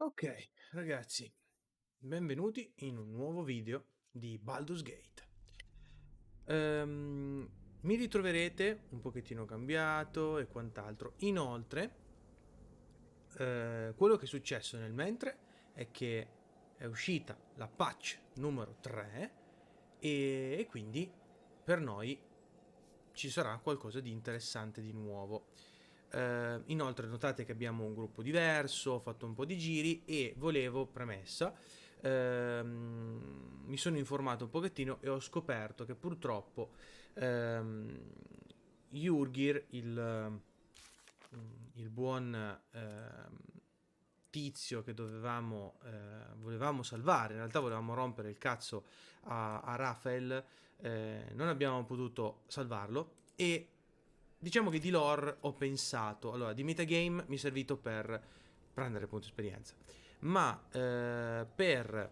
Ok, ragazzi, benvenuti in un nuovo video di Baldur's Gate. Mi ritroverete un pochettino cambiato e quant'altro. Inoltre, quello che è successo nel mentre è che è uscita la patch numero 3 e quindi per noi ci sarà qualcosa di interessante di nuovo. Inoltre notate che abbiamo un gruppo diverso, ho fatto un po' di giri e volevo, premessa, mi sono informato un pochettino e ho scoperto che purtroppo Jurgir, il buon tizio che volevamo salvare, in realtà volevamo rompere il cazzo a Raphael, non abbiamo potuto salvarlo e diciamo che di lore ho pensato, allora di metagame mi è servito per prendere punto esperienza, ma per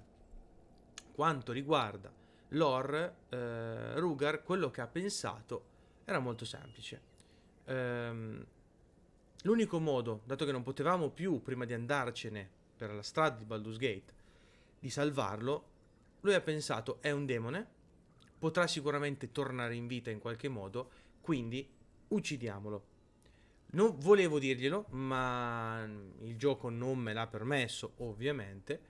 quanto riguarda lore, Rugar quello che ha pensato era molto semplice. Ehm, L'unico modo, dato che non potevamo più, prima di andarcene per la strada di Baldur's Gate, di salvarlo, lui ha pensato è un demone, potrà sicuramente tornare in vita in qualche modo, quindi uccidiamolo. Non volevo dirglielo, ma il gioco non me l'ha permesso, ovviamente,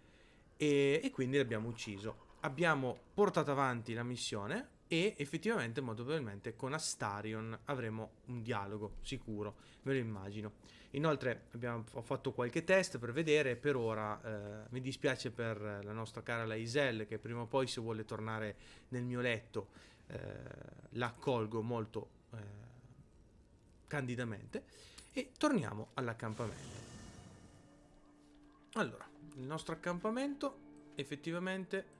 e quindi l'abbiamo ucciso. Abbiamo portato avanti la missione e effettivamente, molto probabilmente, con Astarion avremo un dialogo sicuro, me lo immagino. Inoltre ho fatto qualche test per vedere, per ora mi dispiace per la nostra cara Laisel, che prima o poi se vuole tornare nel mio letto la accolgo molto candidamente e torniamo all'accampamento. Allora, il nostro accampamento effettivamente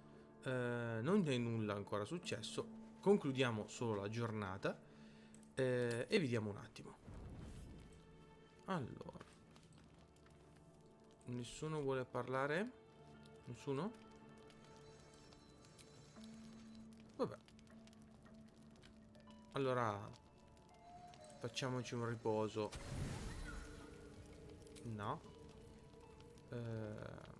non è nulla ancora successo, concludiamo solo la giornata e vediamo un attimo. Allora, nessuno vuole parlare? Nessuno? Vabbè, allora facciamoci un riposo. No. Eh,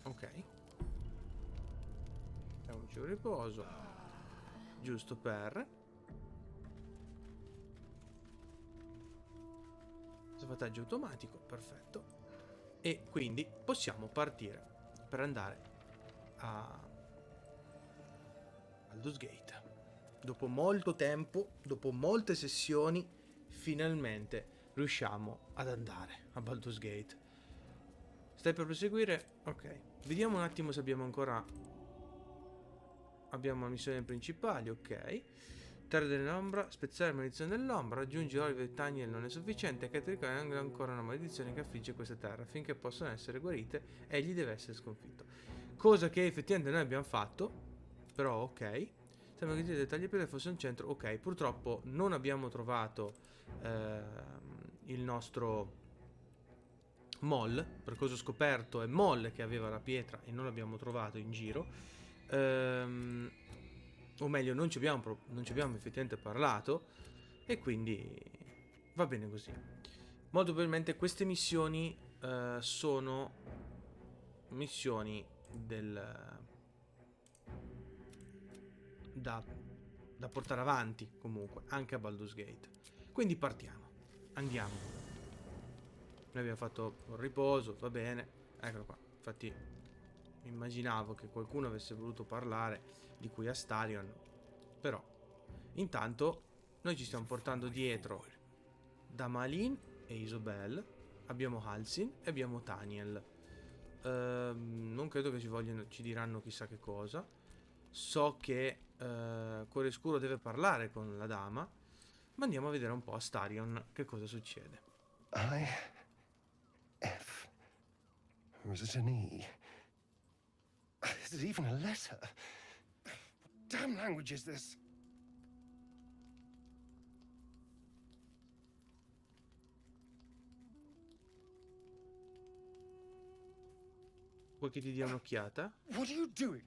ok, facciamoci un riposo. Giusto per salvataggio automatico, perfetto. E quindi possiamo partire per andare a Baldur's Gate. Dopo molto tempo, dopo molte sessioni, finalmente riusciamo ad andare a Baldur's Gate. Stai per proseguire? Ok. Vediamo un attimo se abbiamo missioni principali, ok. Terra dell'ombra, spezzare la maledizione dell'ombra, raggiungi Oliver e Daniel non è sufficiente, che è ancora una maledizione che affligge questa terra. Finché possono essere guarite, egli deve essere sconfitto. Cosa che effettivamente noi abbiamo fatto, però ok. Sembra che i dettagli per fosse un centro, ok. Purtroppo non abbiamo trovato il nostro Moll, per cosa ho scoperto è Moll che aveva la pietra e non l'abbiamo trovato in giro. Ehm, o meglio, non ci abbiamo effettivamente parlato e quindi va bene così. Molto probabilmente queste missioni sono missioni da, da portare avanti comunque anche a Baldur's Gate. Quindi partiamo, andiamo. Noi abbiamo fatto un riposo, va bene, eccolo qua. Infatti immaginavo che qualcuno avesse voluto parlare di qui a Starion, però intanto noi ci stiamo portando dietro Damalin e Isobel, abbiamo Halsin e abbiamo Taniel. Non credo che ci diranno chissà che cosa. So che Cuore Scuro deve parlare con la dama, ma andiamo a vedere un po' a Starion che cosa succede. I F. Was it an E? Is it even a letter? What damn language is this? Vuoi che ti dia un'occhiata? What are you doing?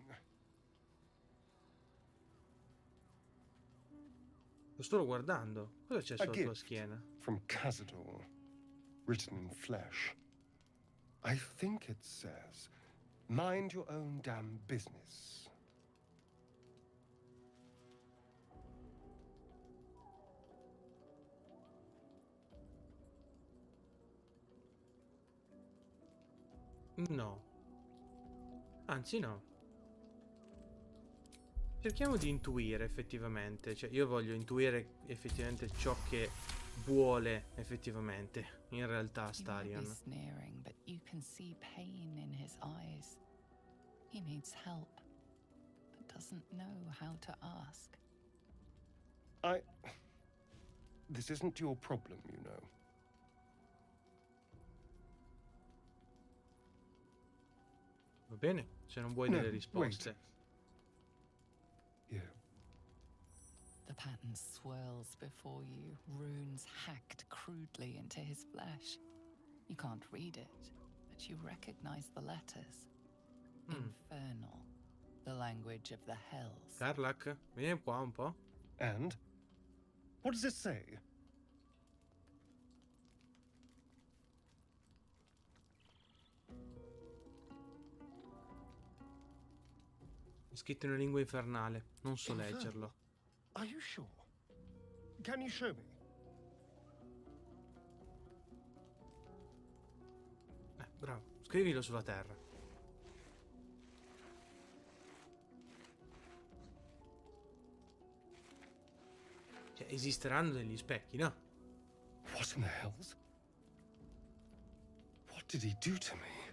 Lo sto guardando. Cosa c'è A sulla tua gift schiena? from Cavolo, written in flesh. I think it says, mind your own damn business. No. Anzi, no. Cerchiamo di intuire effettivamente. Cioè, io voglio intuire effettivamente ciò che vuole effettivamente. In realtà, He may be Starion. sneering, but you can see pain in his eyes. He needs help, but doesn't know how to ask. This isn't your problem, you know. Va bene? Se non vuoi No, delle risposte. You. The pattern swirls before you, runes hacked crudely into his flesh. You can't read it, but you recognize the letters. Infernal, the language of the hells. Carlac, vieni qua un po'. And? What does it say? È scritto in una lingua infernale. Non so Infernal? leggerlo. Are you sure? Can you show me? Bravo. Scrivilo sulla terra. Cioè, esisteranno degli specchi, no? What in the hells? What did he do to me?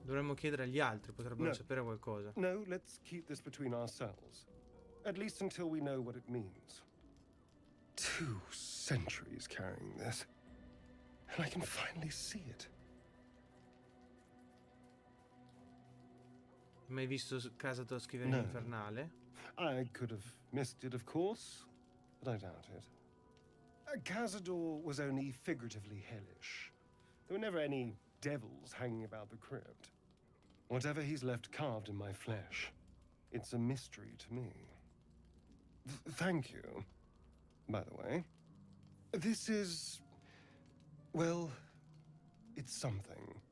Dovremmo chiedere agli altri, potrebbero No. sapere qualcosa. No, let's keep this between ourselves. At least until we know what it means. 2 centuries carrying this. And I can finally see it. Mai visto casa tua scrivere in No. infernale? I could have missed it, of course, but I doubt it. Cazador was only figuratively hellish. There were never any devils hanging about the crypt. Whatever he's left carved in my flesh, it's a mystery to me. Thank you, by the way. This is... well, it's something.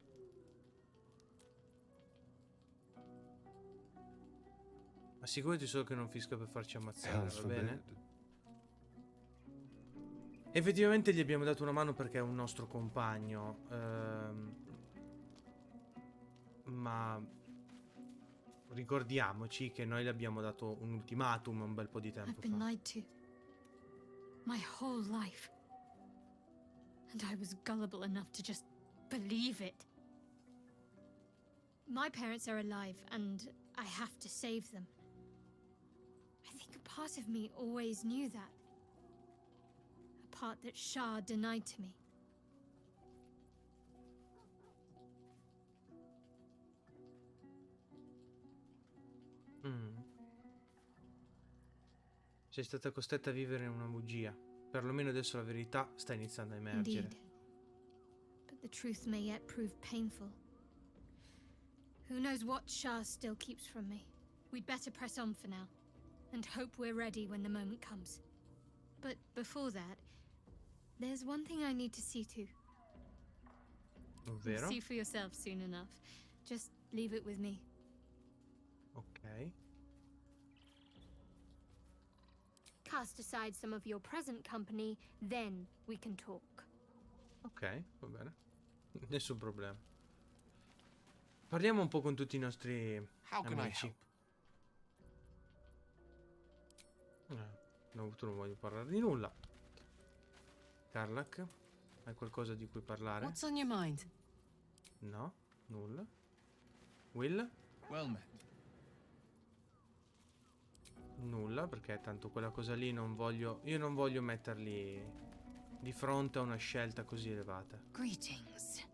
Assicurati solo che non finisca per farci ammazzare, Hells va bene? forbid. Effettivamente gli abbiamo dato una mano perché è un nostro compagno. Ma ricordiamoci che noi le abbiamo dato un ultimatum un bel po' di tempo I've been fa. lied to. My whole life. And I was gullible enough to just believe it. My parents are alive, and I have to save them. I think a part of me always knew that. A part that Shah denied to me. Sei stata costretta a vivere in una bugia. Perlomeno adesso la verità sta iniziando a emergere. Indeed. But the truth may yet prove painful. Who knows what Shah still keeps from me? We'd better press on for now, and hope we're ready when the moment comes. But before that, there's one thing I need to see to. You'll Ovvero? see for yourself soon enough. Just leave it with me. Ok. Cast aside some of your present company, then we can talk. Ok, va bene. Nessun problema. Parliamo un po' con tutti i nostri How can I amici. help? No, tu non voglio parlare di nulla. Carlac, hai qualcosa di cui parlare? What's on your mind? No, nulla. Will? Well met. Nulla, perché tanto quella cosa lì non voglio... Io non voglio metterli di fronte a una scelta così elevata. Greetings.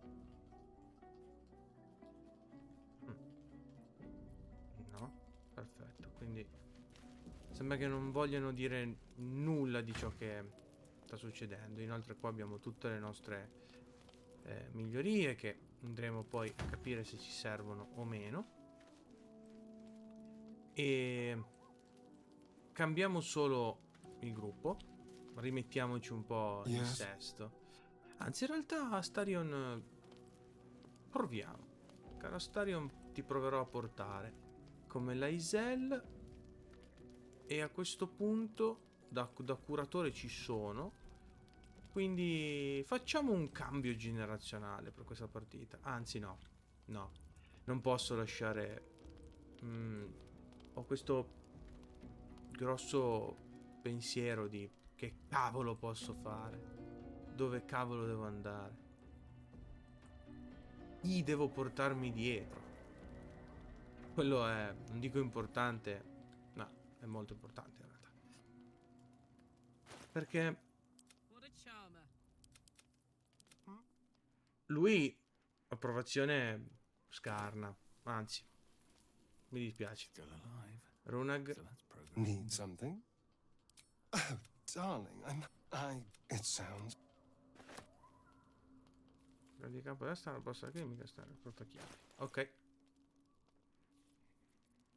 No? Perfetto, quindi... Sembra che non vogliano dire nulla di ciò che sta succedendo. Inoltre qua abbiamo tutte le nostre migliorie che andremo poi a capire se ci servono o meno. E cambiamo solo il gruppo, rimettiamoci un po' in Yes. sesto. Anzi, in realtà Astarion proviamo. Caro Astarion, ti proverò a portare come la Isel, e a questo punto da curatore ci sono, quindi facciamo un cambio generazionale per questa partita. Anzi no, non posso lasciare... ho questo grosso pensiero di che cavolo posso fare, dove cavolo devo andare, chi devo portarmi dietro. Quello è, non dico importante, no, è molto importante in realtà, perché lui approvazione scarna, anzi mi dispiace. Still alive. Runagh, So that's progress. Need something? Oh, darling, it sounds... di campo destra, la posta chimica, sta nel portachiavi. Ok.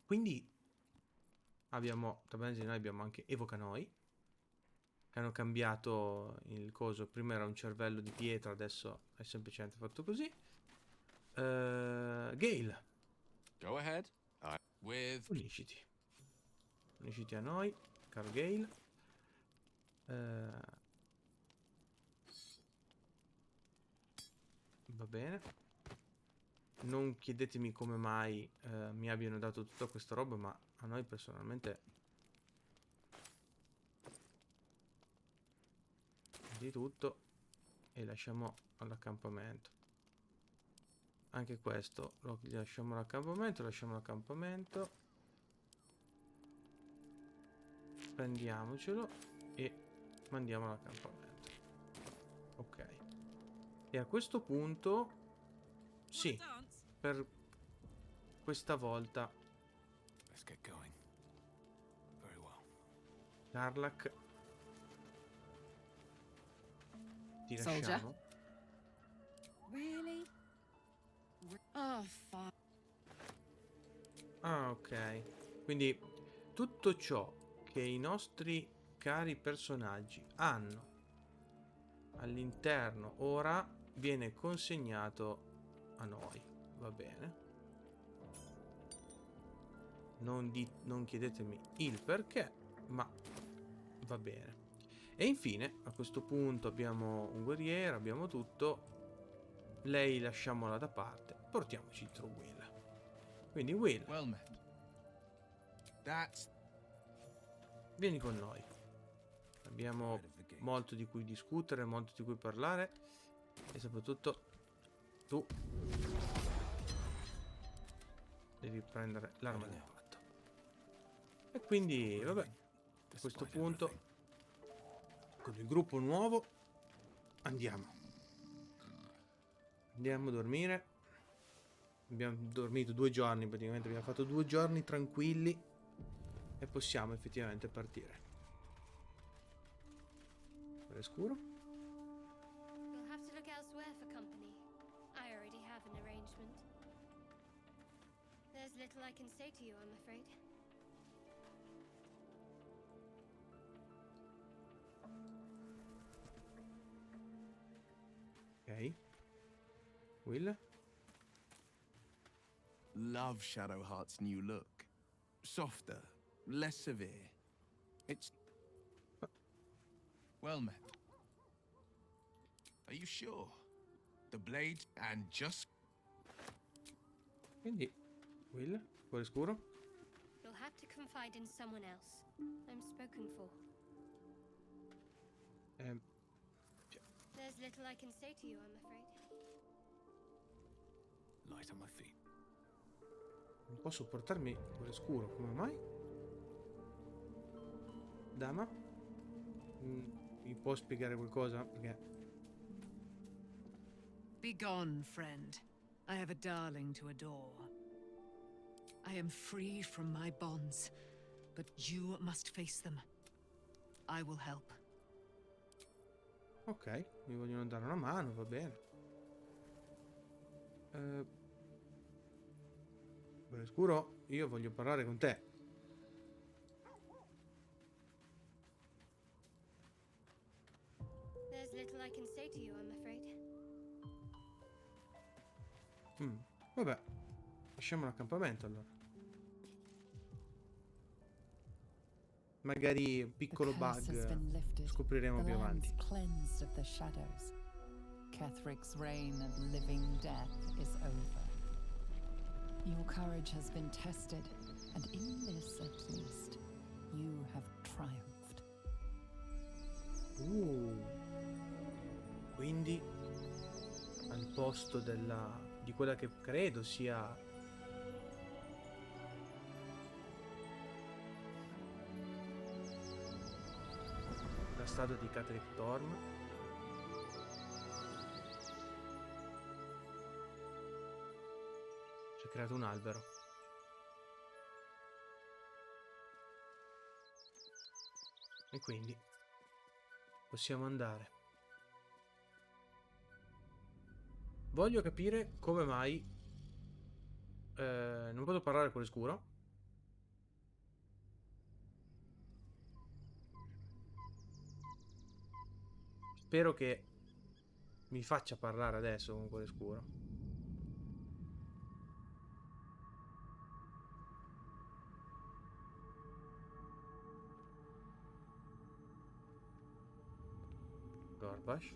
Quindi abbiamo, noi abbiamo anche Evoca Noi, che hanno cambiato il coso. Prima era un cervello di pietra, adesso è semplicemente fatto così. Gale, Go ahead. With unisciti a noi, caro Gale. Va bene. Non chiedetemi come mai mi abbiano dato tutta questa roba, ma a noi personalmente di tutto, e lasciamo all'accampamento. Anche questo lo lasciamo all'accampamento, prendiamocelo e mandiamo all'accampamento. Ok. E a questo punto, sì, per questa volta let's get going. Very well. Garlac, ti Soldier. lasciamo. Really? Oh, fuck. Ah, ok. Quindi tutto ciò che i nostri cari personaggi hanno all'interno ora viene consegnato a noi. Va bene. Non chiedetemi il perché, ma va bene. E infine, a questo punto abbiamo un guerriero, abbiamo tutto. Lei lasciamola da parte, portiamoci dietro Will. Quindi Will, Well met. That's vieni con noi. Abbiamo right of the gate. molto di cui discutere, molto di cui parlare, e soprattutto tu devi prendere l'arma del fatto. E quindi, vabbè, a questo Despite punto, everything. con il gruppo nuovo, andiamo a dormire. Abbiamo dormito 2 giorni, praticamente abbiamo fatto 2 giorni tranquilli e possiamo effettivamente partire. È scuro? You'll have to look elsewhere for company. I already have an arrangement. There's little I can say to you, I'm afraid. Ok. Will? Love Shadowheart's new look. Softer, less severe. It's well met. Are you sure? The blade and just Quindi, Will? Cuore scuro? You'll have to confide in someone else. I'm spoken for. There's little I can say to you, I'm afraid. light on my feet. Non posso portarmi cuore scuro, come mai? Dama? Mi può spiegare qualcosa? Perché... Be gone, friend. I have a darling to adore. I am free from my bonds, but you must face them. I will help. Ok, mi vogliono dare una mano, va bene. Cuore scuro, io voglio parlare con te. Vabbè, lasciamo l'accampamento allora. Magari un piccolo bug scopriremo più avanti. Cleansed of the shadows. Ketherick's reign of living death is over. Your courage has been tested, and in this at least, you have triumphed. Quindi al posto di quella che credo sia la statua di Cetherick Thorm, si è creato un albero. E quindi possiamo andare. Voglio capire come mai non posso parlare con l'oscuro. Spero che mi faccia parlare adesso con quello scuro. Gorbash.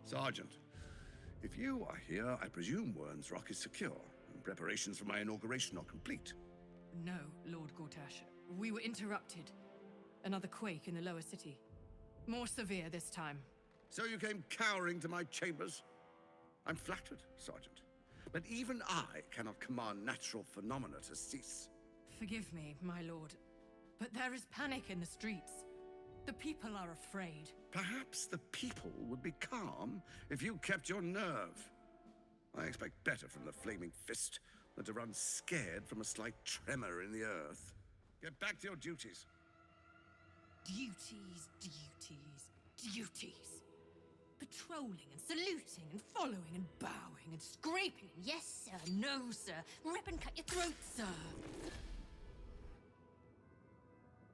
Sergeant, if you are here, I presume Wern's Rock is secure, and preparations for my inauguration are complete. No, Lord Gortash. We were interrupted. Another quake in the lower city. More severe this time. So you came cowering to my chambers? I'm flattered, Sergeant. But even I cannot command natural phenomena to cease. Forgive me, my lord, but there is panic in the streets. The people are afraid. Perhaps the people would be calm if you kept your nerve. I expect better from the Flaming Fist than to run scared from a slight tremor in the earth. Get back to your duties. Duties. Patrolling and saluting and following and bowing and scraping. Yes, sir. No, sir. Rip and cut your throat, sir.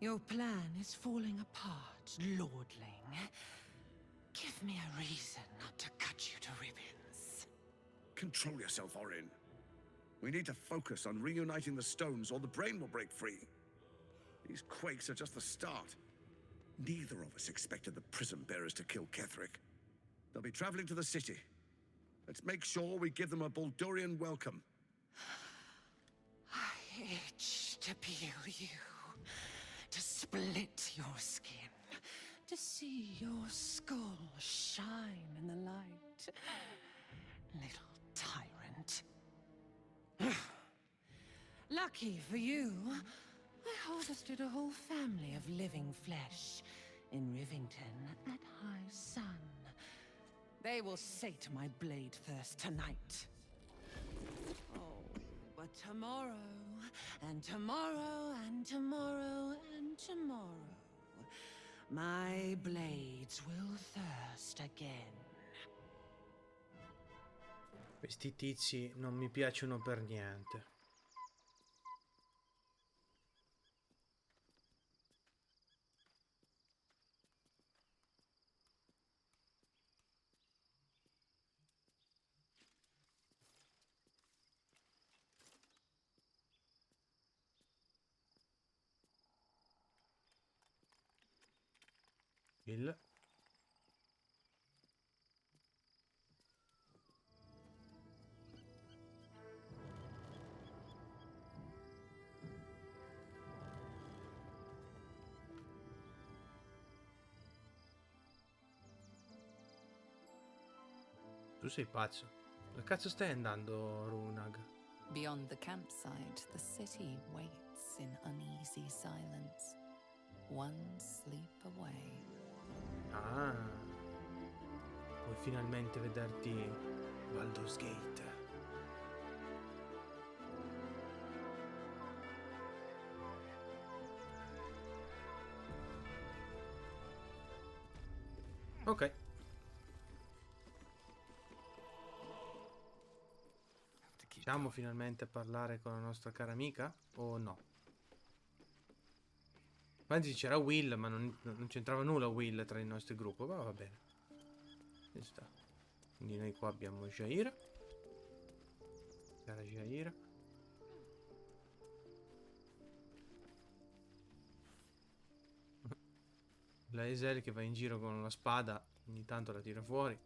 Your plan is falling apart, lordling. Give me a reason not to cut you to ribbons. Control yourself, Orin. We need to focus on reuniting the stones or the brain will break free. These quakes are just the start. Neither of us expected the prison bearers to kill Ketherick. They'll be traveling to the city. Let's make sure we give them a Baldurian welcome. I itch to peel you, to split your skin, to see your skull shine in the light. Little tyrant. Lucky for you, I harvested a whole family of living flesh in Rivington at high sun. They will sate my blade thirst tonight. Oh, but tomorrow, and tomorrow, and tomorrow, and tomorrow, my blades will thirst again. Questi tizi non mi piacciono per niente. Il Tu sei pazzo. Dove cazzo stai andando, Runagh? Beyond the campsite, the city waits in uneasy silence. One sleep away. Ah, puoi finalmente vederti Baldur's Gate. Ok. Have to keep Riusciamo finalmente a parlare con la nostra cara amica? O no? Anzi c'era Will, ma non c'entrava nulla Will tra il nostro gruppo. Ma va bene. Ci sta. Quindi noi qua abbiamo Jair. Cara Jair. La Esel che va in giro con la spada. Ogni tanto la tira fuori.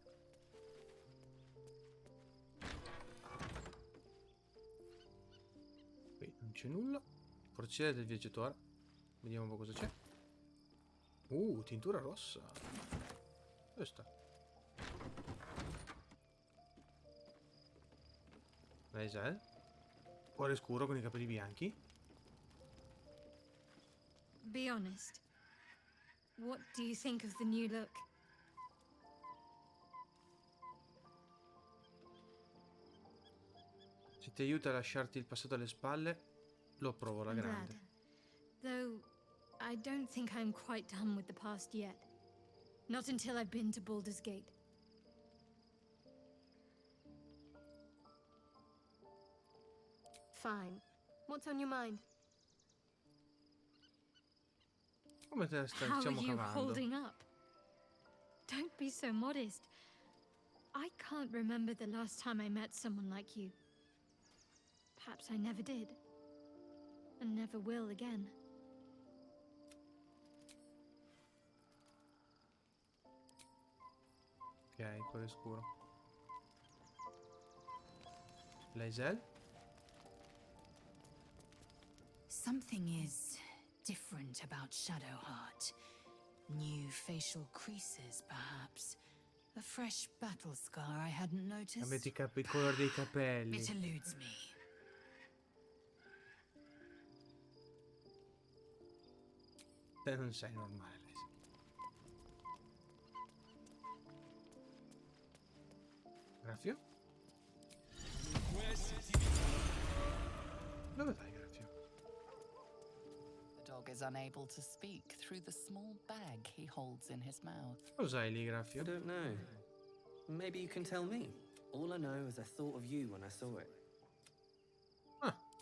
Qui non c'è nulla. Forziere del viaggiatore. Vediamo un po' cosa c'è. Tintura rossa. Dove sta? Esel. Cuore scuro con i capelli bianchi. Be honest. What do you think of the new look? Se ti aiuta a lasciarti il passato alle spalle, lo approvo alla I'm grande. glad. Though, I don't think I'm quite done with the past yet. Not until I've been to Baldur's Gate. Fine. What's on your mind? Come te la How are stiamo you cavando? holding up? Don't be so modest. I can't remember the last time I met someone like you. Perhaps I never did. And never will again. Ok, cuore scuro. Laisel? Something is different about Shadowheart. New facial creases, perhaps. A fresh battle scar I hadn't noticed. Avete il colore dei capelli. It eludes me. Te non sei normale, Laisel. Graffio? Dove vai, Graffio? The dog is unable to speak through the small bag he holds in his mouth. Cos'hai lì, I Graffio? don't know. Maybe you can tell me. All I know is I thought of you when I saw it.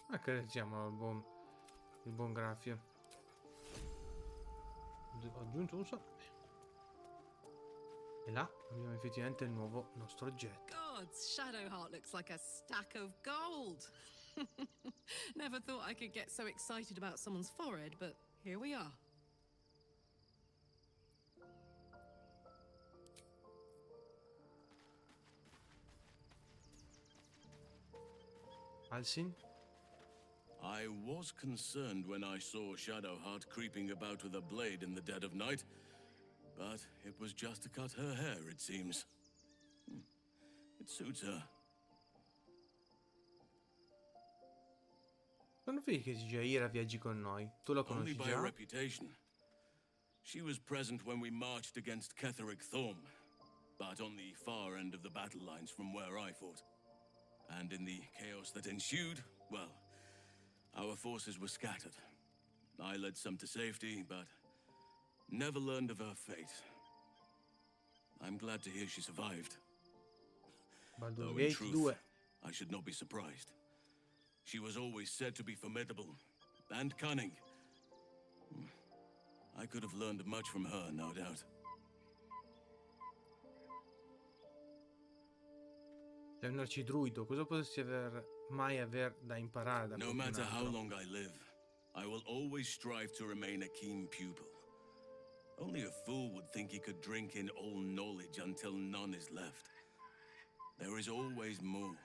Accarezziamo il buon Graffio. Ho aggiunto un salame. E là abbiamo effettivamente il nuovo nostro oggetto. Gods, Shadowheart looks like a stack of gold. Never thought I could get so excited about someone's forehead, but here we are. Alcin? I was concerned when I saw Shadowheart creeping about with a blade in the dead of night, but it was just to cut her hair, it seems. It suits her. Quando vedi che Jaira viaggi con noi? Tu la Only conosci by già? reputation. She was present when we marched against Ketheric Thorm, but on the far end of the battle lines from where I fought. And in the chaos that ensued, well, our forces were scattered. I led some to safety, but never learned of her fate. I'm glad to hear she survived. Baldur Though in Gate truth, 2. I should not be surprised. She was always said to be formidable and cunning. I could have learned much from her, no doubt. Sei un arcidruido, cosa potresti mai aver da imparare da No qualcun matter how altro? long I live, I will always strive to remain a keen pupil. Only a fool would think he could drink in all knowledge until none is left. There is always more.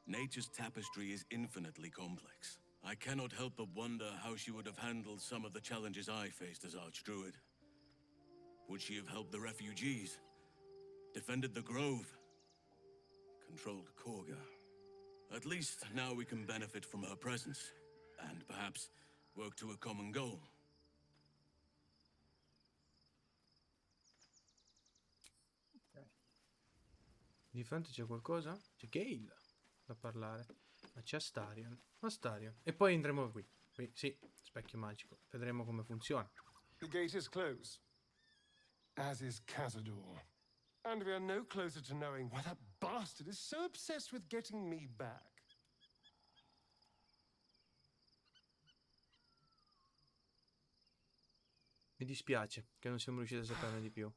Nature's tapestry is infinitely complex. I cannot help but wonder how she would have handled some of the challenges I faced as Archdruid. Would she have helped the refugees? Defended the Grove? Controlled Korga? At least now we can benefit from her presence, and perhaps work to a common goal. Di fronte c'è qualcosa? C'è Gale da parlare. Ma c'è Astarion. Astarion. E poi andremo qui. Qui, sì, specchio magico. Vedremo come funziona. The gate is closed, as is Cazador. And we are no closer to knowing why that bastard is so obsessed with getting me back. Mi dispiace che non siamo riusciti a saperne di più.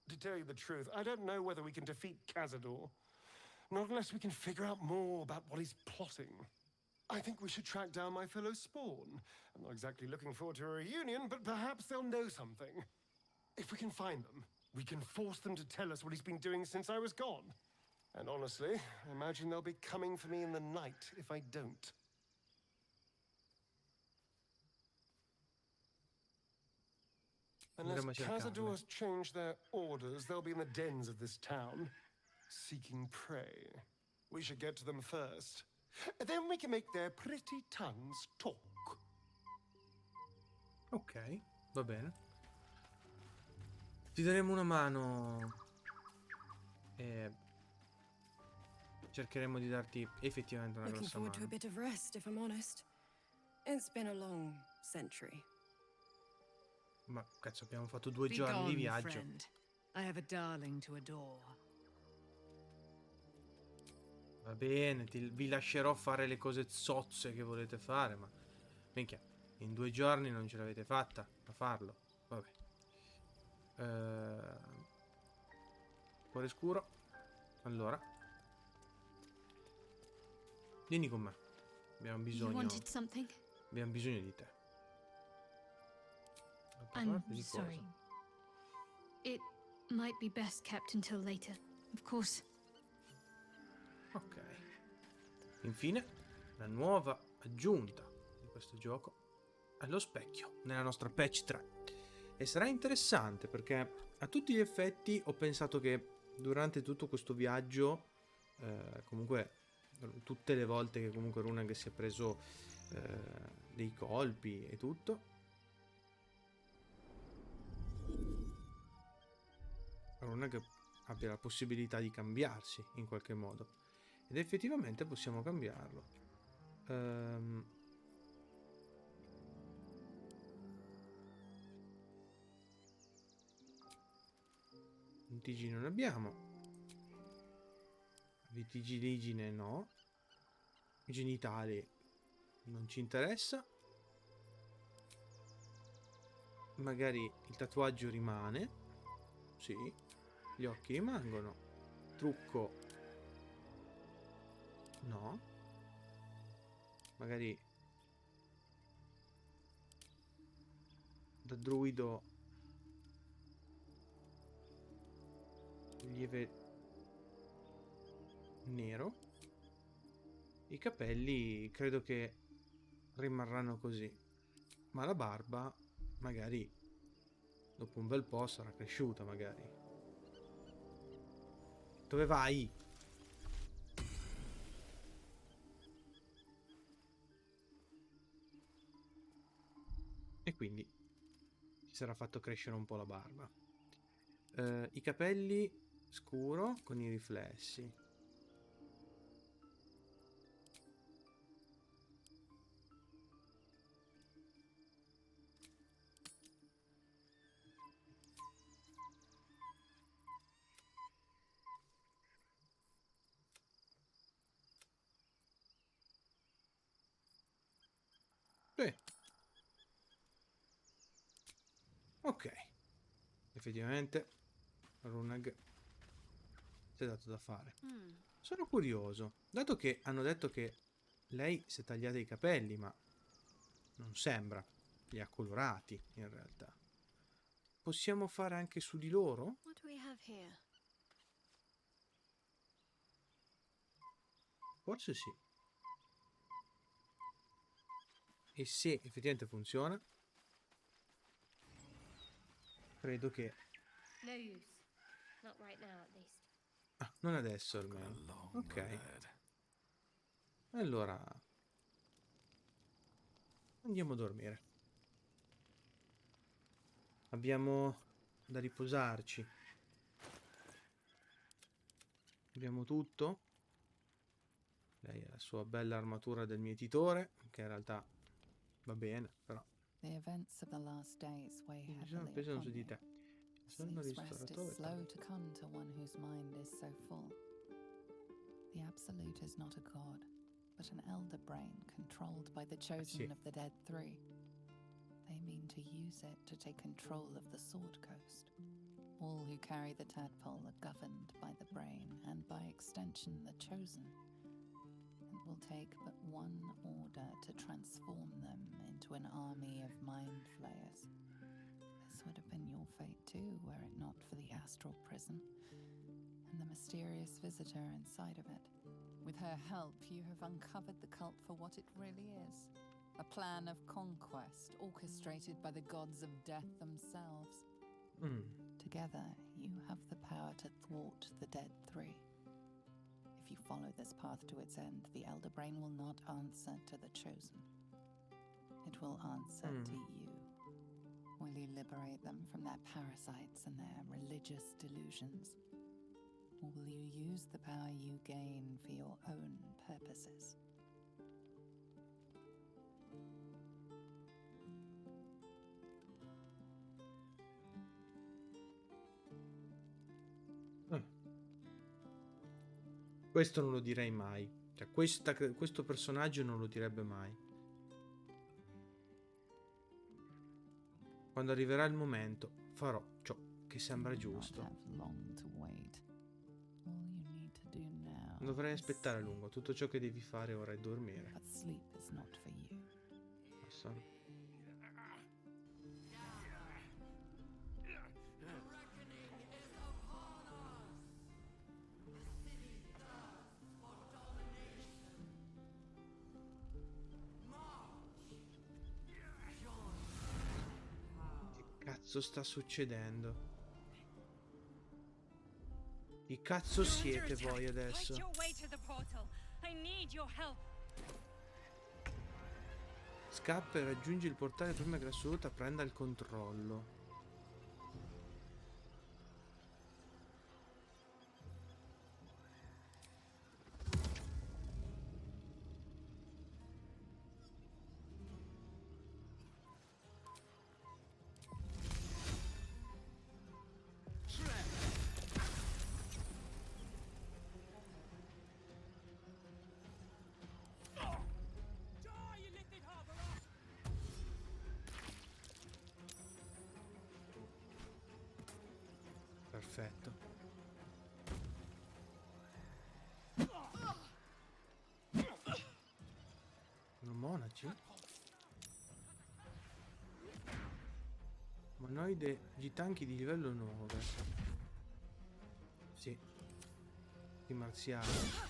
To tell you the truth, I don't know whether we can defeat Cazador. Not unless we can figure out more about what he's plotting. I think we should track down my fellow Spawn. I'm not exactly looking forward to a reunion, but perhaps they'll know something. If we can find them, we can force them to tell us what he's been doing since I was gone. And honestly, I imagine they'll be coming for me in the night if I don't. Unless Cazador has changed their orders, they'll be in the dens of this town, seeking prey. We should get to them first. Then we can make their pretty tongues talk. Ok, va bene. Ti daremo una mano e cercheremo di darti effettivamente una Looking grossa forward to a mano. bit of rest, if I'm honest. It's been a long century. Ma cazzo, abbiamo fatto 2 Be giorni di gone, viaggio. friend. I have a darling to adore. Va bene, vi lascerò fare le cose zozze che volete fare, ma minchia, in 2 giorni non ce l'avete fatta a farlo. Vabbè. Cuore scuro. Allora, vieni con me. Abbiamo You bisogno wanted something? di te. I'm Di cosa? sorry. It might be best kept until later. Of course. Ok. Infine, la nuova aggiunta di questo gioco è lo specchio nella nostra patch 3. E sarà interessante perché a tutti gli effetti ho pensato che durante tutto questo viaggio, comunque tutte le volte che comunque Runagh si è preso dei colpi e tutto, Runagh abbia la possibilità di cambiarsi in qualche modo. Ed effettivamente possiamo cambiarlo. Litigi non abbiamo. Vitigiligine no. Genitali non ci interessa. Magari il tatuaggio rimane. Sì. Gli occhi rimangono. Trucco no. Magari da druido lieve nero. I capelli credo che rimarranno così, ma la barba magari dopo un bel po' sarà cresciuta magari. Dove vai? E quindi si sarà fatto crescere un po' la barba. I capelli scuro con i riflessi. Sì. Ok. Effettivamente Runagh si è dato da fare. Sono curioso, dato che hanno detto che lei si è tagliata i capelli, ma non sembra, li ha colorati in realtà. Possiamo fare anche su di loro? What do we have here? Forse sì. E se effettivamente funziona, credo che... No use. Not right now, at least. Ah, non adesso almeno. Ok. Allora... andiamo a dormire. Abbiamo da riposarci. Abbiamo tutto. Lei ha la sua bella armatura del mietitore, che in realtà va bene, però... The events of the last days weigh heavily pesano upon su di you. te. Sono Sleep's rest is ristoratore. slow to come to one whose mind is so full. The Absolute is not a god, but an elder brain controlled by the chosen Sì. of the dead three. They mean to use it to take control of the Sword Coast. All who carry the tadpole are governed by the brain, and by extension the Chosen. It will take but one order to transform them into an army of mind flayers. This would have been your fate too, were it not for the astral prison and the mysterious visitor inside of it. With her help, you have uncovered the cult for what it really is. A plan of conquest orchestrated by the gods of death themselves. Together, you have the power to thwart the Dead Three. If you follow this path to its end, the Elder Brain will not answer to the Chosen. It will answer to you. Will you liberate them from their parasites and their religious delusions? Or will you use the power you gain for your own purposes? Questo non lo direi mai. Cioè, questo personaggio non lo direbbe mai. Quando arriverà il momento, farò ciò che sembra giusto. Non dovrei aspettare a lungo. Tutto ciò che devi fare ora è dormire. Basta. Cazzo sta succedendo? Chi cazzo siete voi adesso? Scappa e raggiungi il portale prima che l'assoluta prenda il controllo. Perfetto. Sono monaci? Monoide di tanchi di livello 9. Sì. Di marziali.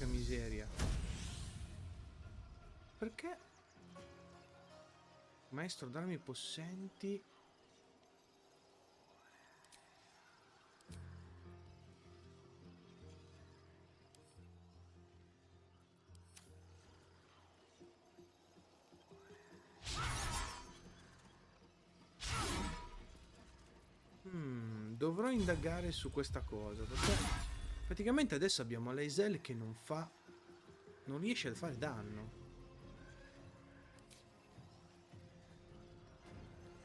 Miseria. Perché? Maestro d'armi possenti. Dovrò indagare su questa cosa, perché praticamente adesso abbiamo l'Aisel che non riesce a fare danno.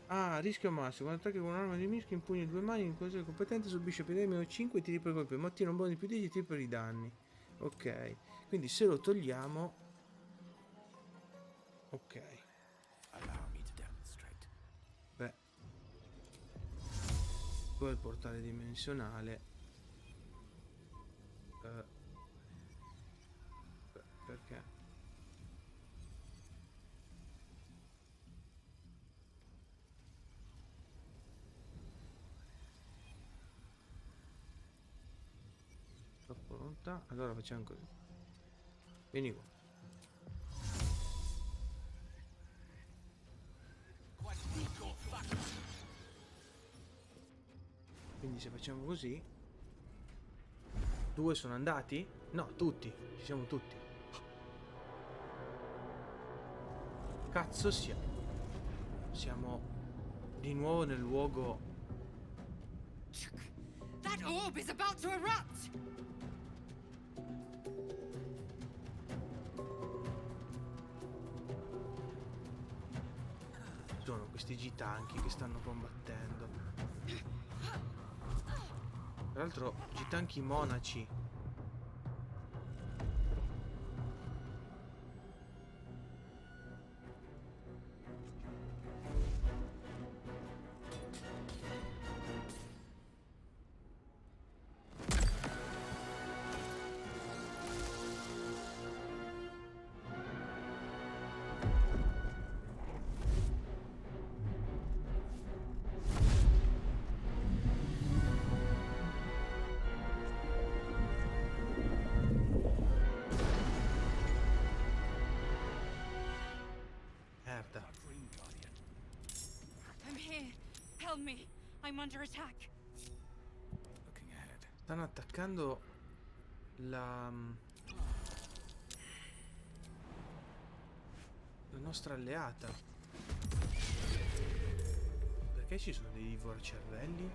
Ah, rischio massimo. Quando attacchi con un'arma di mischia, impugni due mani, in cosa competente, subisce epidemia o 5 tiri per colpi, ma tira un buono di più 10 tiri per i danni. Ok. Quindi se lo togliamo. Ok. Beh. Poi il portale dimensionale. Perché? Troppo lontano. Allora facciamo così. Vieni qua. Quindi se facciamo così. 2 sono andati? No, tutti. Ci siamo tutti. Cazzo siamo? Siamo di nuovo nel luogo. That orb is about to erupt! sono questi gitanchi che stanno combattendo? Tra l'altro, gitanchi monaci. Merda. I'm here. Help me. I'm under attack. Looking ahead. Stanno attaccando la nostra alleata. Perché ci sono dei divoracervelli?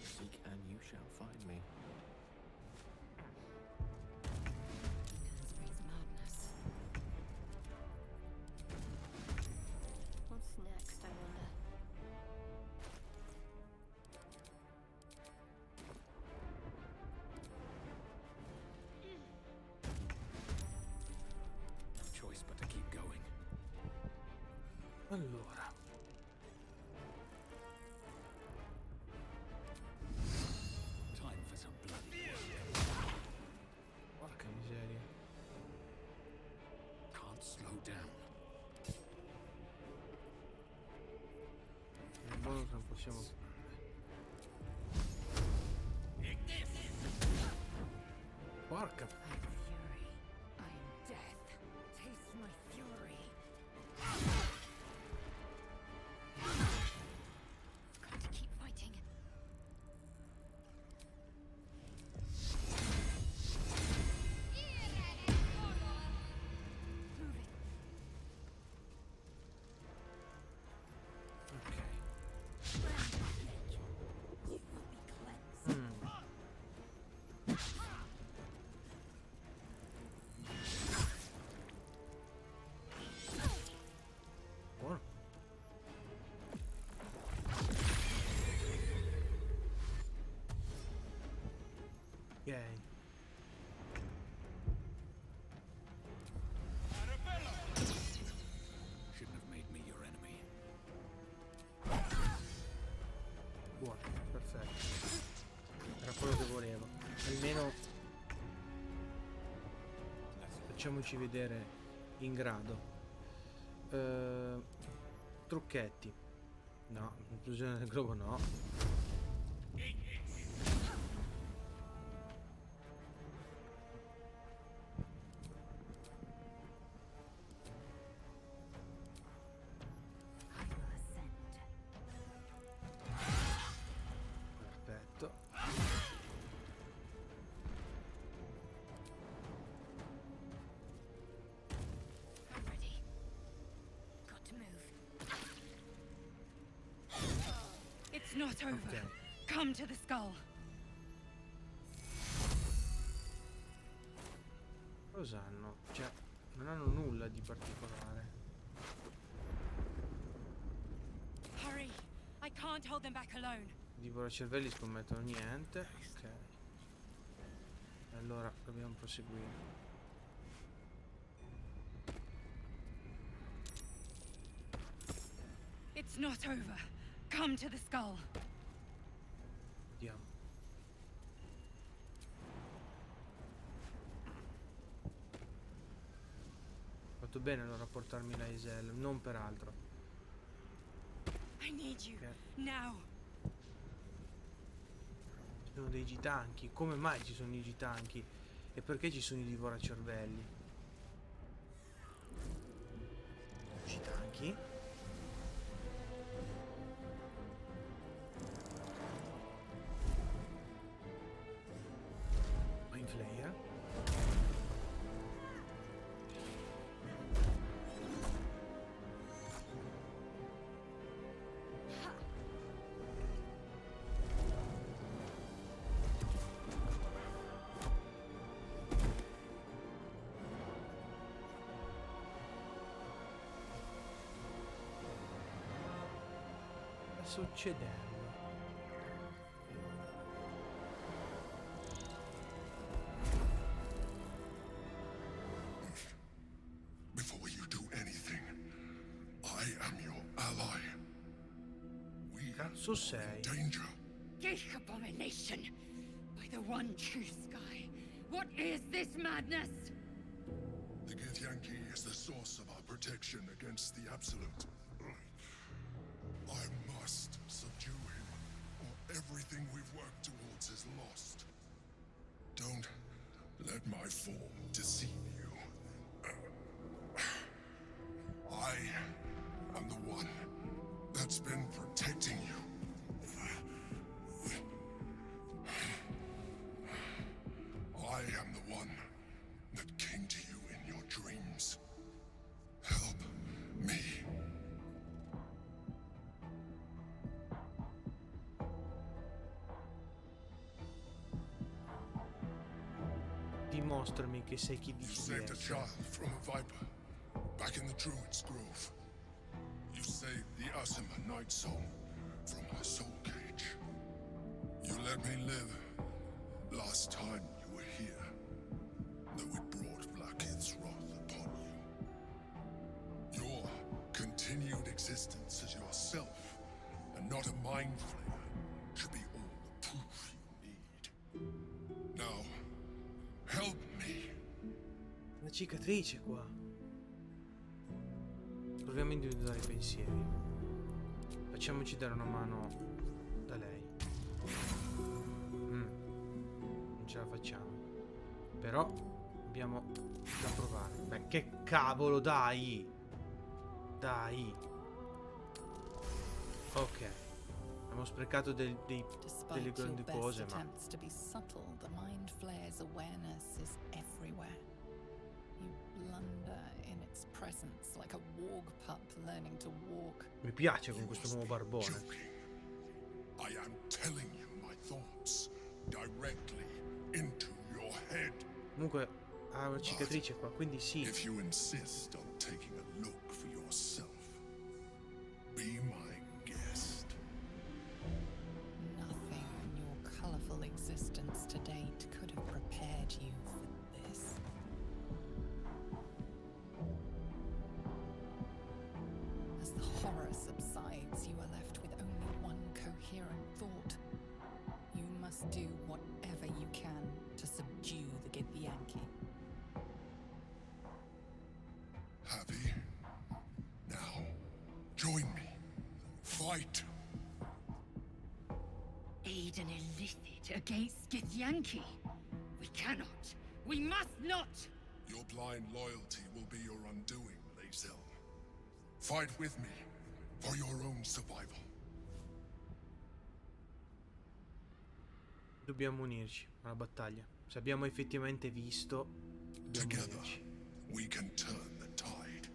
Seek and you shall find me. Brings madness. What's next, I wonder? No choice but to keep going. Allora, Time for some bloody porca miseria. Can't slow down. È buono che non possiamo. Porca. Fury. I am death. Taste my fury. Got to keep fighting. Moving. Ok. Buono. Ok. Shouldn't have made me your enemy. Buono, perfetto. Era quello che volevo. Almeno facciamoci vedere in grado. Trucchetti. No, inclusione del globo no. Perfetto. I'm ready. Got to move. It's not over. Ok. Come to the skull. Cosa hanno? Cioè, non hanno nulla di particolare. Hurry. I can't hold them back alone. Divoracervelli scommettono niente. Ok. E allora dobbiamo proseguire. It's not over. Come to the skull. Andiamo. Ho fatto bene allora a portarmi la Isel, non per altro. I need you. Ok. Now. Ci sono dei gitanchi. Come mai ci sono i gitanchi? E perché ci sono i divoracervelli? Gitanchi? Mind Flayer? succedendo? Before you do anything, I am your ally. We Cazzo sei? danger. Geek abomination! By the one true sky, what is this madness? The Githyanki is the source of our protection against the Absolute. I must subdue him, or everything we've worked towards is lost. Don't let my form deceive you. I am the one that's been protecting you. I am the one that came to you in your dreams. Help me. Dimostrami che sei chi You dici di saved a essere. child from a viper back in the Druid's Grove. You saved the Asima Night Song from her soul cage. You let me live last time you were here, though it brought Blackith's wrath upon you. Your continued existence as yourself and not a mind flayer should be all the proof you need. Now, help me. Una cicatrice qua. Proviamo a individuare i pensieri. Facciamoci dare una mano da lei. Non ce la facciamo. Però abbiamo da provare. Beh, che cavolo, dai! Dai! Ok. Abbiamo sprecato delle Despite your grandi best cose, ma... attempts to be subtle, the mind flayer's awareness is everywhere. You blunder in its presence like a warg pup learning to walk. Mi piace con questo nuovo barbone. I am telling you my thoughts directly into your head. Comunque ha una cicatrice qua, quindi sì. If you insist on taking a look for yourself, be my guest. Nothing in your colorful existence to date could have prepared you for this. As the horror subsides, you are left with only one coherent thought. You must do whatever you can to subdue the Githyanki. Happy? Now, join me. Fight. Aid an illicit against Githyanki. We cannot. We must not! Your blind loyalty will be your undoing, Lae'zel. Fight with me for your own survival. Dobbiamo unirci alla battaglia. Se abbiamo effettivamente visto, dobbiamo Together, unirci. we can turn the tide.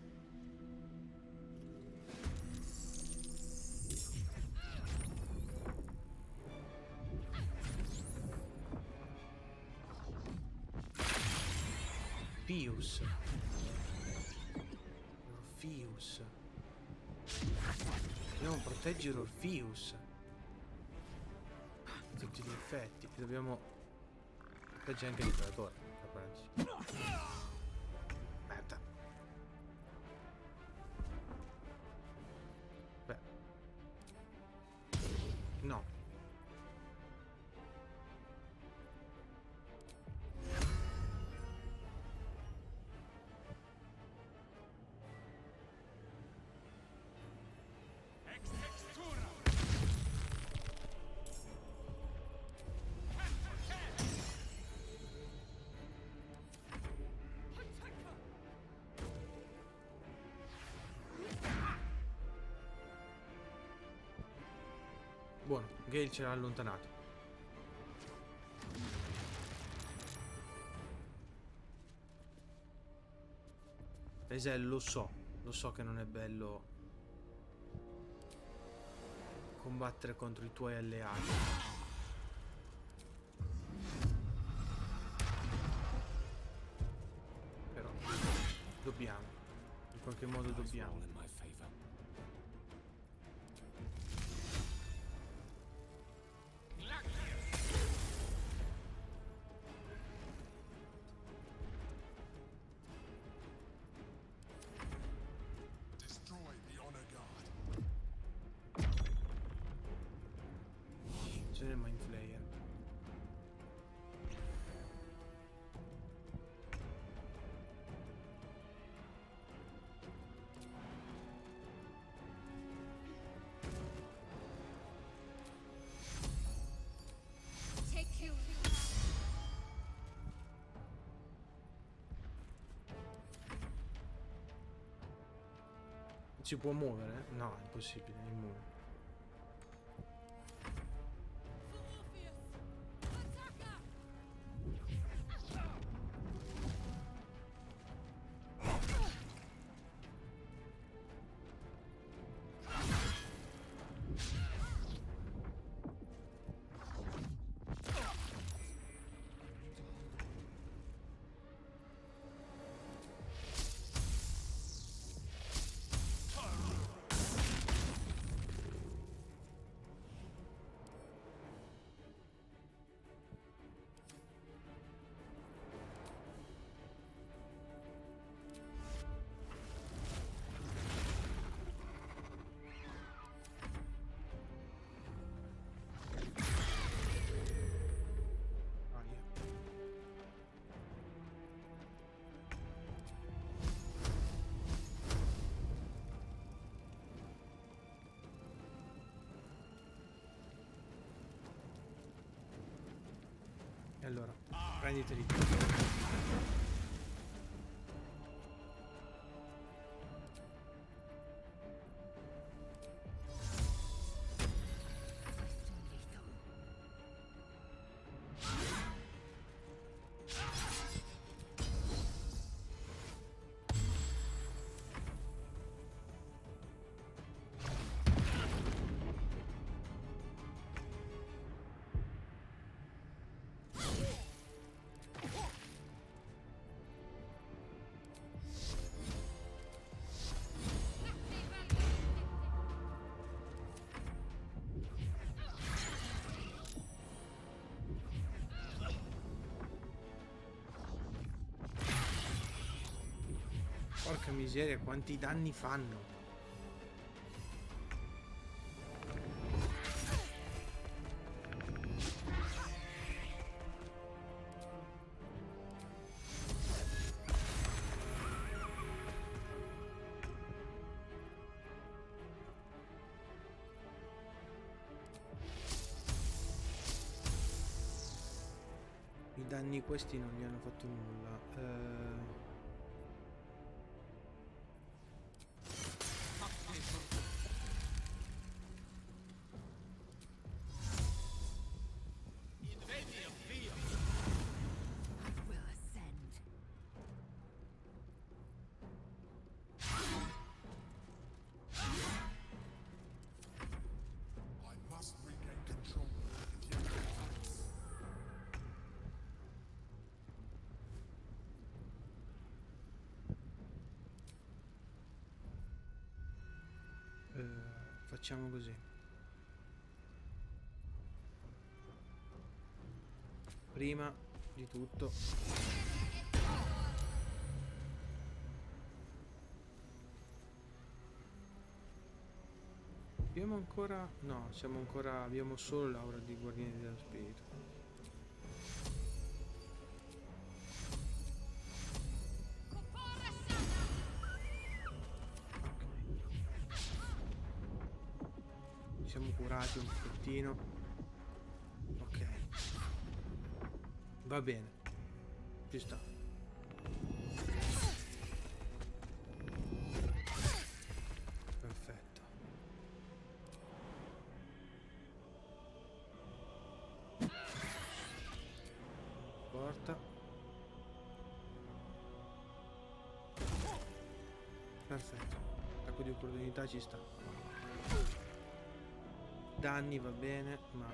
Orpheus. Orpheus. Dobbiamo proteggere Orpheus. A tutti gli effetti. E dobbiamo proteggere anche l'imperatore. Merda. Beh. No. Buono, Gale ce l'ha allontanato. Lae'zel, lo so che non è bello combattere contro i tuoi alleati. Però dobbiamo, in qualche modo dobbiamo. Si può muovere? No, è impossibile, è immune. E allora, prenditeli. Porca miseria, quanti danni fanno. I danni questi non gli hanno fatto nulla. Facciamo così. Prima di tutto abbiamo ancora... no, siamo ancora... abbiamo solo l'aura di guardiani dello spirito. Siamo curati un pochettino. Ok, va bene, ci sta. Perfetto. Porta. Perfetto, attacco di opportunità ci sta. Danni va bene, ma...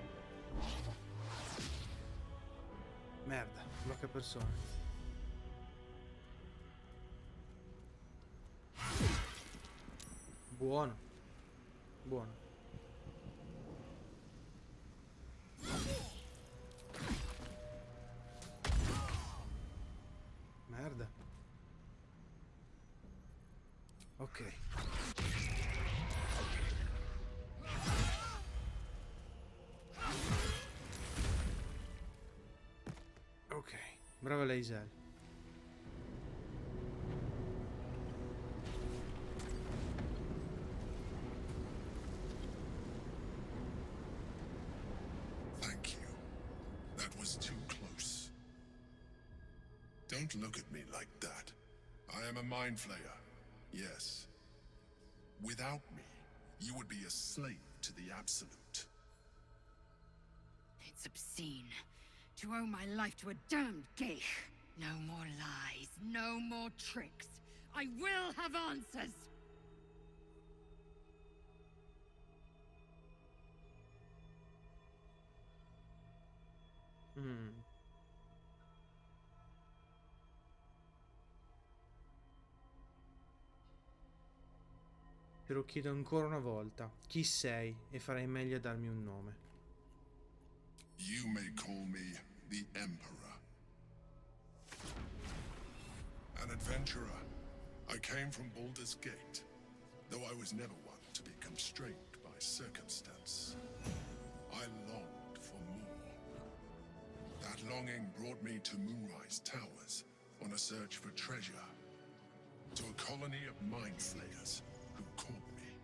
merda, blocca persone. Buono. Buono. Merda. Ok. Ok, brava Laisel. Thank you. That was too close. Don't look at me like that. I am a mind flayer, yes. Without me, you would be a slave to the Absolute. It's obscene to owe my life to a damned geich. No more lies, no more tricks. I will have answers! Te lo chiedo ancora una volta. Chi sei? E farai meglio a darmi un nome. You may call me the Emperor. An adventurer. I came from Baldur's Gate, though I was never one to be constrained by circumstance. I longed for more. That longing brought me to Moonrise Towers on a search for treasure. To a colony of mind flayers who caught me,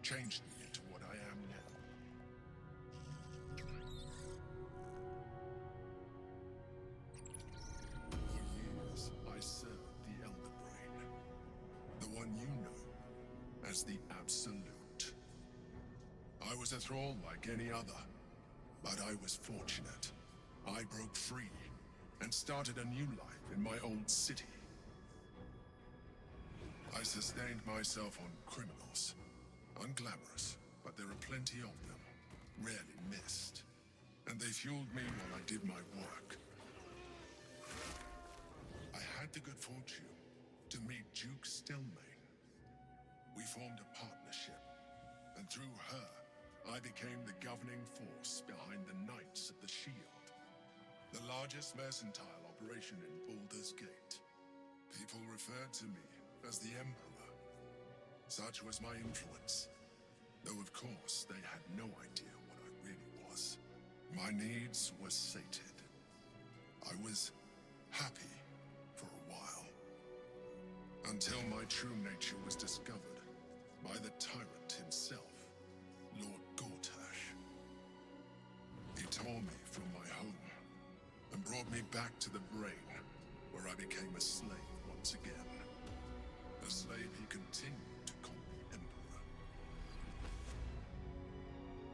changed me into what I am now. For years, I served the Elder Brain, the one you know as the Absolute. I was a thrall like any other, but I was fortunate. I broke free and started a new life in my old city. I sustained myself on criminals. Unglamorous, but there are plenty of them, rarely missed. And they fueled me while I did my work. I had the good fortune to meet Duke Stelmane. We formed a partnership, and through her, I became the governing force behind the Knights of the Shield, the largest mercantile operation in Baldur's Gate. People referred to me as the Emperor. Such was my influence, though of course they had no idea what I really was. My needs were sated. I was happy for a while, until my true nature was discovered by the tyrant himself, Lord Gortash. He tore me from my home and brought me back to the Brain, where I became a slave once again. A slave he continued to call the Emperor.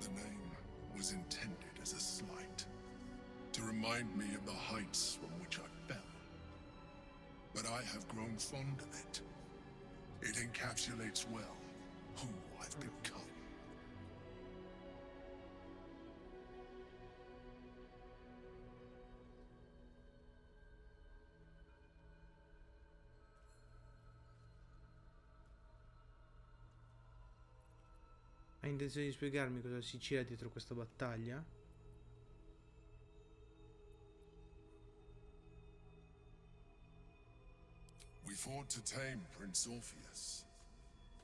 The name was intended as a slight, to remind me of the heights from which I fell. But I have grown fond of it. It encapsulates well who I've become. Hai intenzione di spiegarmi cosa si gira dietro questa battaglia? We fought to tame Prince Orpheus,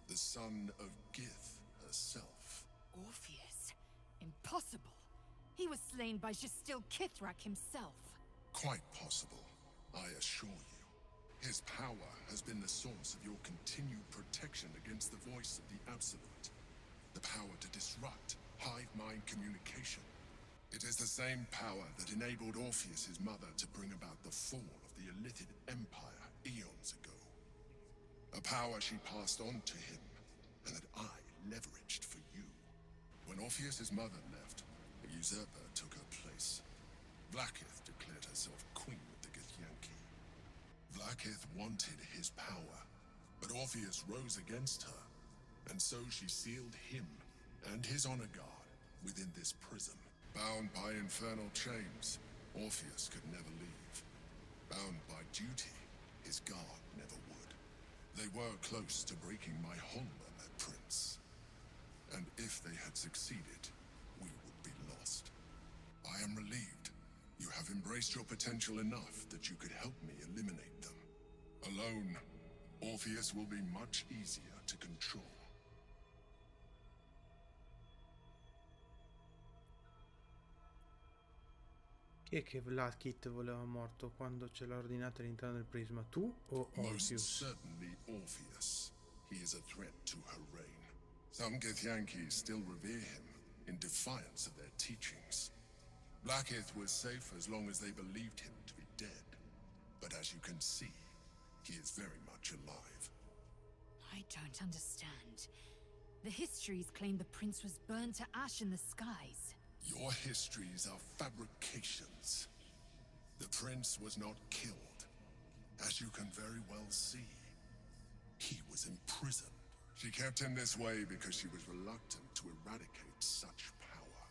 the son of Gith herself. Orpheus? Impossible! He was slain by Justil Kithrak himself. Quite possible, I assure you. His power has been the source of your continued protection against the voice of the Absolute. The power to disrupt hive mind communication. It is the same power that enabled Orpheus's mother to bring about the fall of the Illithid Empire eons ago. A power she passed on to him, and that I leveraged for you. When Orpheus's mother left, a usurper took her place. Vlaakith declared herself queen of the Githyanki. Vlaakith wanted his power, but Orpheus rose against her. And so she sealed him and his honor guard within this prison. Bound by infernal chains, Orpheus could never leave. Bound by duty, his guard never would. They were close to breaking my hold on that prince. And if they had succeeded, we would be lost. I am relieved. You have embraced your potential enough that you could help me eliminate them. Alone, Orpheus will be much easier to control. Chi è che Vlaakith voleva morto quando ce l'ha ordinato all'interno del prisma? Tu o Most Orpheus? certainly Orpheus. He is a threat to her reign. Some Githyanki still revere him in defiance of their teachings. Vlaakith was safe as long as they believed him to be dead. But as you can see, he is very much alive. I don't understand. The histories claim the prince was burned to ash in the skies. Your histories are fabrications. The prince was not killed. As you can very well see, he was imprisoned. She kept him this way because she was reluctant to eradicate such power.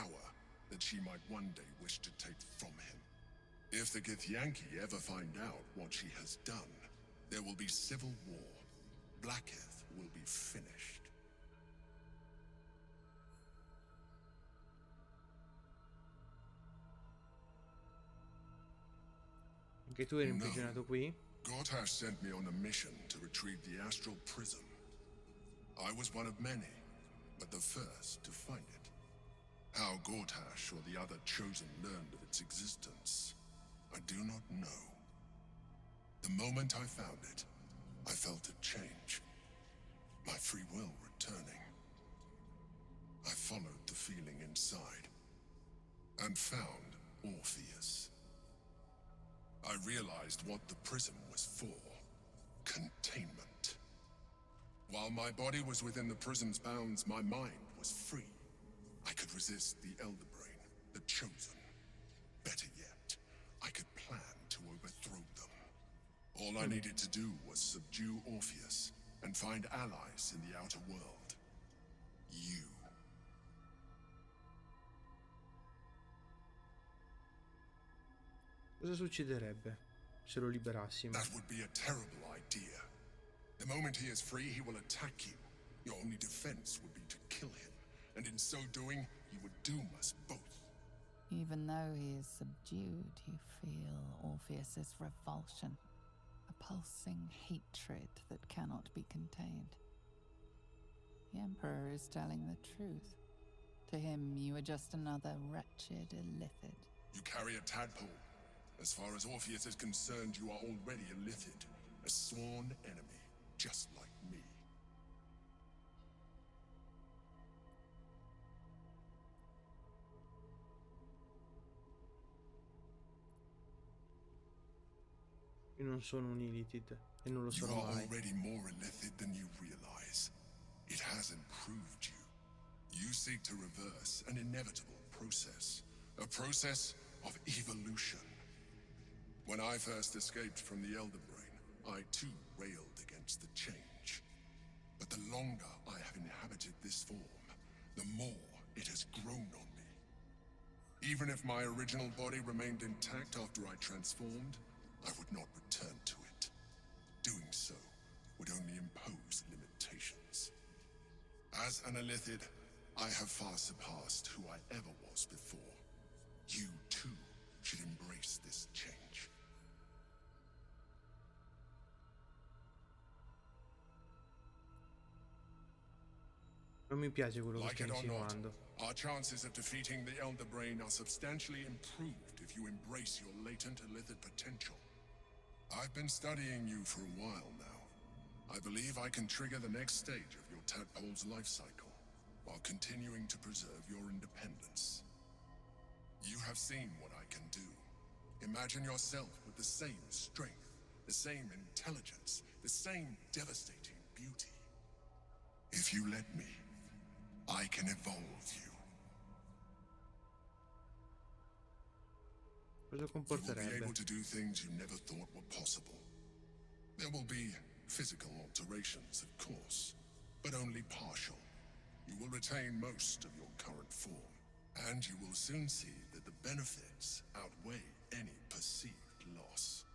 Power that she might one day wish to take from him. If the Githyanki ever find out what she has done, there will be civil war. Blackheath will be finished. Anche tu eri imprigionato qui? Gortash sent me on a mission to retrieve the astral prism. I was one of many, but the first to find it. How Gortash or the other chosen learned of its existence, I do not know. The moment I found it, I felt a change. My free will returning. I followed the feeling inside, and found Orpheus. I realized what the prism was for. Containment. While my body was within the prism's bounds, my mind was free. I could resist the Elder Brain, the Chosen. Better yet, I could plan to overthrow them. All I needed to do was subdue Orpheus and find allies in the outer world. You. Cosa succederebbe se lo liberassimo? That would be a terrible idea. The moment he is free, he will attack you. Your only defense would be to kill him, and in so doing, he would doom us both. Even though he is subdued, you feel Orpheus's revulsion, a pulsing hatred that cannot be contained. The Emperor is telling the truth. To him, you are just another wretched illithid. You carry a tadpole. As far as Orpheus is concerned, you are already a Lithid, a sworn enemy, just like me. Io non sono un Illithid e non lo You sarò are mai. already more Illithid than you realize. It has improved you. You seek to reverse an inevitable process, a process of evolution. When I first escaped from the Elder Brain, I too railed against the change. But the longer I have inhabited this form, the more it has grown on me. Even if my original body remained intact after I transformed, I would not return to it. Doing so would only impose limitations. As an Illithid, I have far surpassed who I ever was before. You too should embrace this change. Non mi piace quello che Like stai it or not, insinuando. our chances of defeating the Elder Brain are substantially improved if you embrace your latent Illithid potential. I've been studying you for a while now. I believe I can trigger the next stage of your tadpole's life cycle, while continuing to preserve your independence. You have seen what I can do. Imagine yourself with the same strength, the same intelligence, the same devastating beauty. If you let me, I can evolve you. Cosa You will be comporterebbe? able to do things you never thought were possible. There will be physical alterations, of course, but only partial. You will retain most of your current form, and you will soon see that the benefits outweigh any perceived loss.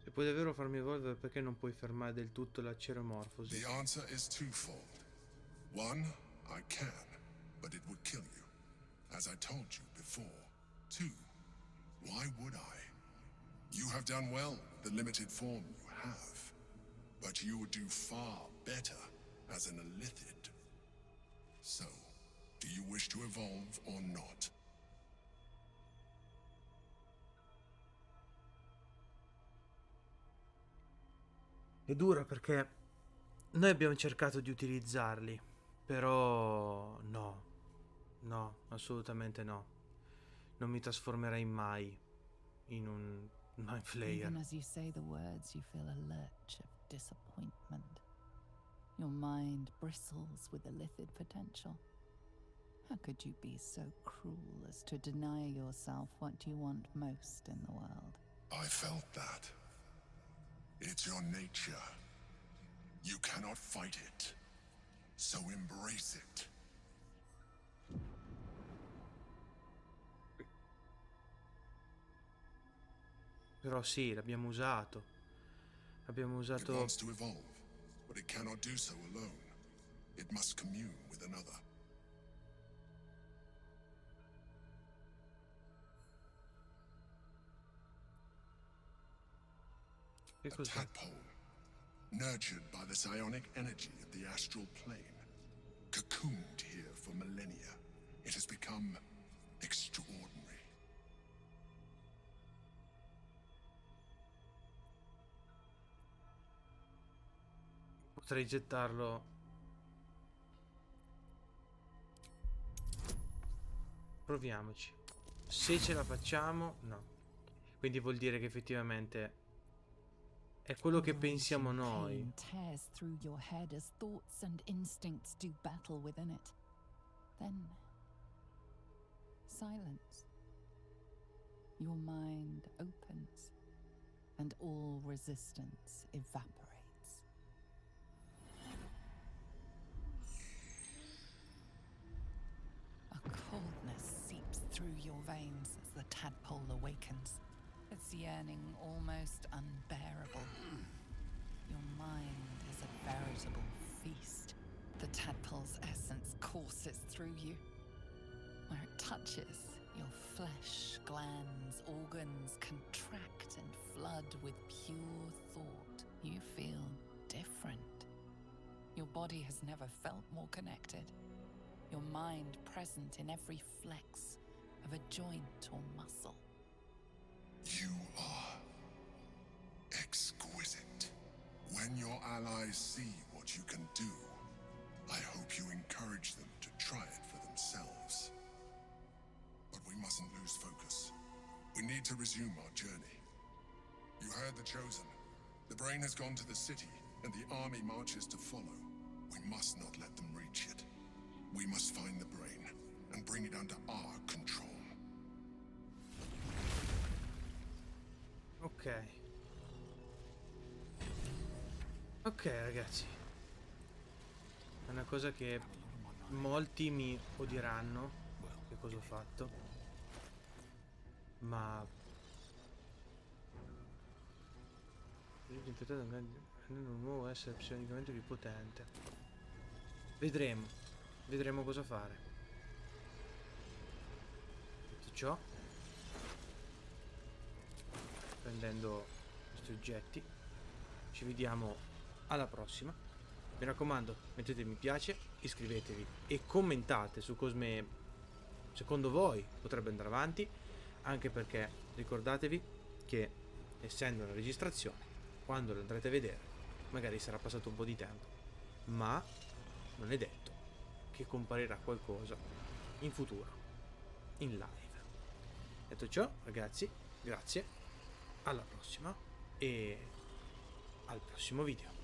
Se puoi davvero farmi evolvere, perché non puoi fermare del tutto la ceromorfosi? The answer is twofold. One, I can, but it would kill you, as I told you before. Two, why would I? You have done well with the limited form you have, but you would do far better as an Illithid. So, do you wish to evolve or not? È dura perché noi abbiamo cercato di utilizzarli, però no. No, assolutamente no. Non mi trasformerei mai in un Mind Flayer. Even as you say the words, you feel a lurch of disappointment. Your mind bristles with illicit potential. How could you be so cruel as to deny yourself what you want most in the world? I felt that. It's your nature. You cannot fight it. So embrace it. Però sì, l'abbiamo usato. Abbiamo It usato... wants to evolve, but it cannot do so alone. It must commune with another. Che A cos'è? tadpole, nurtured by the psionic energy of the astral plane, cocooned here for millennia. It has become extraordinary. Potrei gettarlo... Proviamoci. Se ce la facciamo, no. Quindi vuol dire che effettivamente è quello che pensiamo noi. Pain tears through your head as thoughts and instincts do battle within it. Then, silence. Your mind opens, and all resistance evaporates. A coldness seeps through your veins as the tadpole awakens, its yearning almost unbearable. Your mind is a veritable feast. The tadpole's essence courses through you. Where it touches, your flesh, glands, organs contract and flood with pure thought. You feel different. Your body has never felt more connected. Your mind present in every flex of a joint or muscle. You are exquisite. When your allies see what you can do, I hope you encourage them to try it for themselves. But we mustn't lose focus. We need to resume our journey. You heard the Chosen. The brain has gone to the city, and the army marches to follow. We must not let them reach it. We must find the brain and bring it under our control. Ok. Ok, ragazzi. È una cosa che molti mi odieranno. Che cosa ho fatto. Ma... Infettato rendendo un nuovo essere psionicamente più potente. Vedremo. Vedremo cosa fare. Detto ciò, prendendo questi oggetti, ci vediamo alla prossima. Mi raccomando, mettete mi piace, iscrivetevi e commentate su come secondo voi potrebbe andare avanti, anche perché ricordatevi che essendo una registrazione, quando lo andrete a vedere magari sarà passato un po' di tempo, ma non è detto che comparirà qualcosa in futuro in live. Detto ciò, ragazzi, grazie, alla prossima e al prossimo video.